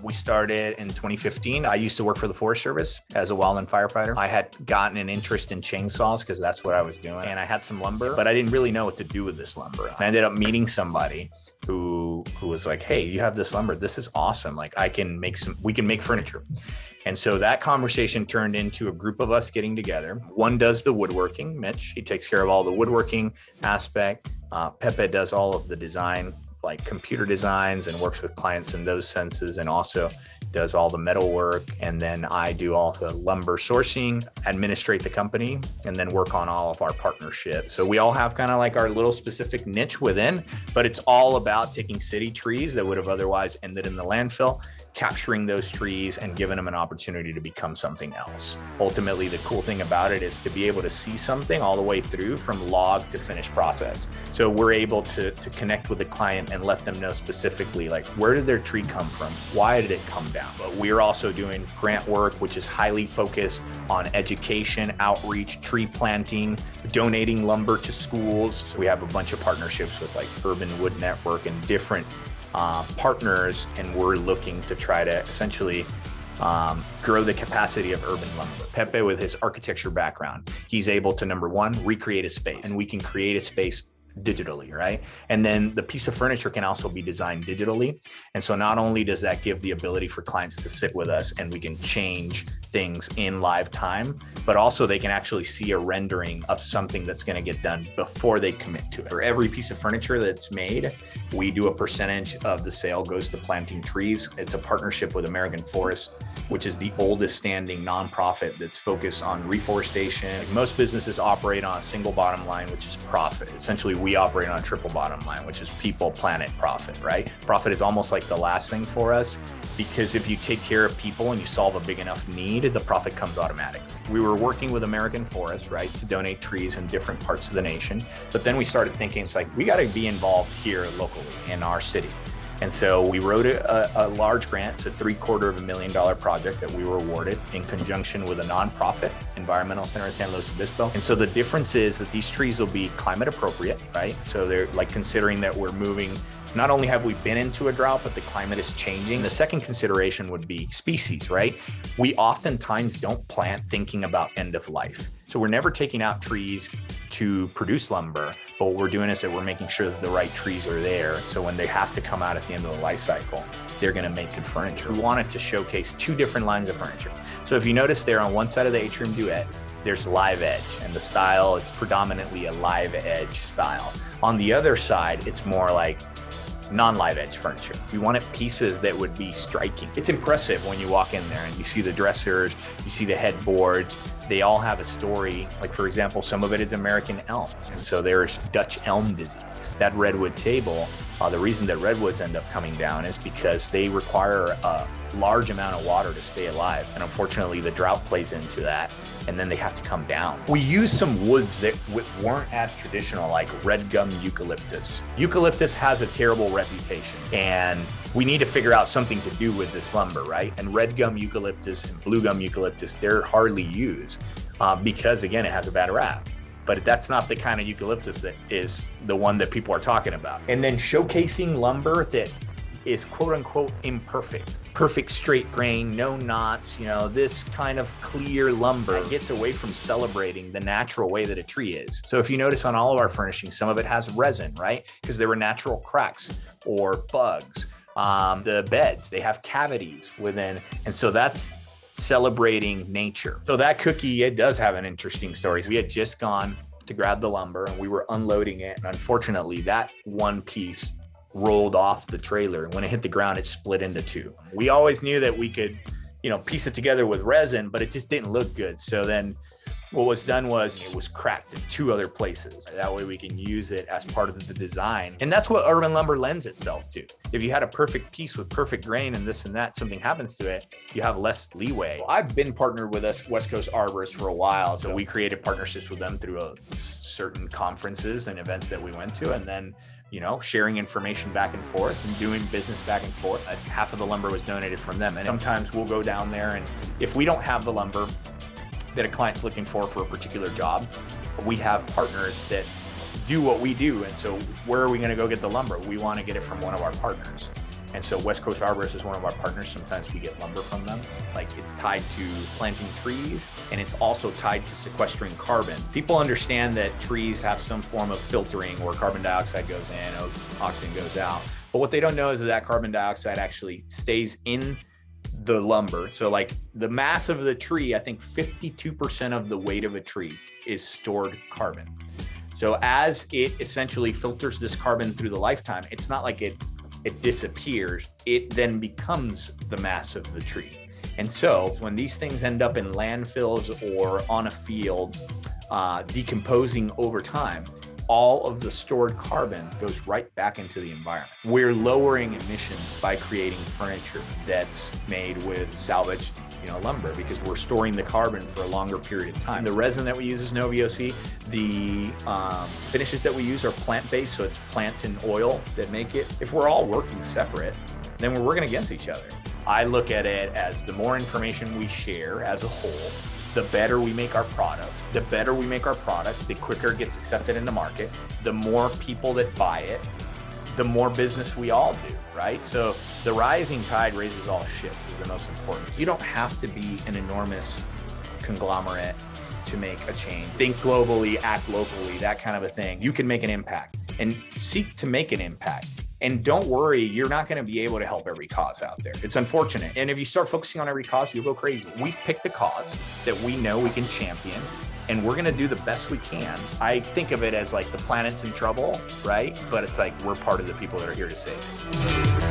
We started in 2015. I used to work for the Forest Service as a wildland firefighter. I had gotten an interest in chainsaws because that's what I was doing. And I had some lumber, but I didn't really know what to do with this lumber. I ended up meeting somebody who was like, hey, you have this lumber. This is awesome. Like we can make furniture. And so that conversation turned into a group of us getting together. One does the woodworking, Mitch. He takes care of all the woodworking aspect. Pepe does all of the design, like computer designs, and works with clients in those senses, and also does all the metal work. And then I do all the lumber sourcing, administrate the company, and then work on all of our partnerships. So we all have kind of like our little specific niche within, but it's all about taking city trees that would have otherwise ended in the landfill, capturing those trees and giving them an opportunity to become something else. Ultimately, the cool thing about it is to be able to see something all the way through from log to finished process. So we're able to connect with the client and let them know specifically, like, where did their tree come from? Why did it come down? But we're also doing grant work, which is highly focused on education, outreach, tree planting, donating lumber to schools. So we have a bunch of partnerships with like Urban Wood Network and different partners, and we're looking to try to essentially grow the capacity of urban lumber. Pepe, with his architecture background, he's able to, number one, recreate a space, and we can create a space digitally, right? And then the piece of furniture can also be designed digitally. And so not only does that give the ability for clients to sit with us and we can change things in live time, but also they can actually see a rendering of something that's going to get done before they commit to it. For every piece of furniture that's made, we do a percentage of the sale goes to planting trees. It's a partnership with American Forest, which is the oldest standing nonprofit that's focused on reforestation. Like, most businesses operate on a single bottom line, which is profit. Essentially, we operate on a triple bottom line, which is people, planet, profit, right? Profit is almost like the last thing for us, because if you take care of people and you solve a big enough need, the profit comes automatically. We were working with American Forest, right, to donate trees in different parts of the nation. But then we started thinking, it's like, we got to be involved here locally in our city. And so we wrote a large grant. It's a $750,000 project that we were awarded in conjunction with a nonprofit, Environmental Center in San Luis Obispo. And so the difference is that these trees will be climate appropriate, right? So they're like, considering that we're moving, not only have we been into a drought, but the climate is changing. The second consideration would be species, right? We oftentimes don't plant thinking about end of life. So we're never taking out trees to produce lumber, but what we're doing is that we're making sure that the right trees are there. So when they have to come out at the end of the life cycle, they're going to make good furniture. We wanted to showcase two different lines of furniture. So if you notice there on one side of the atrium duet, there's live edge, and the style, it's predominantly a live edge style. On the other side, it's more like non-live edge furniture. We wanted pieces that would be striking. It's impressive when you walk in there and you see the dressers, you see the headboards. They all have a story. Like, for example, some of it is American elm. And so there's Dutch elm disease. That redwood table, the reason that redwoods end up coming down is because they require a large amount of water to stay alive. And unfortunately, the drought plays into that, and then they have to come down. We use some woods that weren't as traditional, like red gum eucalyptus. Eucalyptus has a terrible reputation, and we need to figure out something to do with this lumber, right? And red gum eucalyptus and blue gum eucalyptus, they're hardly used because, again, it has a bad rap. But that's not the kind of eucalyptus that is the one that people are talking about. And then showcasing lumber that is quote unquote imperfect. Perfect straight grain, no knots, this kind of clear lumber gets away from celebrating the natural way that a tree is. So if you notice on all of our furnishings, some of it has resin, right? Because there were natural cracks or bugs. The beds, they have cavities within. And so that's celebrating nature. So that cookie, it does have an interesting story. We had just gone to grab the lumber and we were unloading it. And unfortunately, that one piece rolled off the trailer. And when it hit the ground, it split into two. We always knew that we could, piece it together with resin, but it just didn't look good. So then what was done was it was cracked in two other places. That way we can use it as part of the design. And that's what urban lumber lends itself to. If you had a perfect piece with perfect grain and this and that, something happens to it, you have less leeway. I've been partnered with us West Coast Arborists for a while. So we created partnerships with them through certain conferences and events that we went to. And then sharing information back and forth and doing business back and forth. Half of the lumber was donated from them. And sometimes we'll go down there, and if we don't have the lumber that a client's looking for a particular job, we have partners that do what we do. And so where are we going to go get the lumber? We want to get it from one of our partners. And so West Coast Arborists is one of our partners. Sometimes we get lumber from them. It's tied to planting trees, and it's also tied to sequestering carbon. People understand that trees have some form of filtering where carbon dioxide goes in, oxygen goes out. But what they don't know is that carbon dioxide actually stays in the lumber. So like the mass of the tree, I think 52% of the weight of a tree is stored carbon. So as it essentially filters this carbon through the lifetime, it's not like it disappears, it then becomes the mass of the tree. And so when these things end up in landfills or on a field, decomposing over time, all of the stored carbon goes right back into the environment. We're lowering emissions by creating furniture that's made with salvaged lumber, because we're storing the carbon for a longer period of time. The resin that we use is no VOC. The finishes that we use are plant-based, so it's plants and oil that make it. If we're all working separate, then we're working against each other. I look at it as the more information we share as a whole, the better we make our product. The better we make our product, the quicker it gets accepted in the market, the more people that buy it, the more business we all do, right? So the rising tide raises all ships is the most important. You don't have to be an enormous conglomerate to make a change. Think globally, act locally, that kind of a thing. You can make an impact and seek to make an impact. And don't worry, you're not going to be able to help every cause out there. It's unfortunate. And if you start focusing on every cause, you'll go crazy. We've picked a cause that we know we can champion, and we're going to do the best we can. I think of it as like the planet's in trouble, right? But it's like we're part of the people that are here to save it.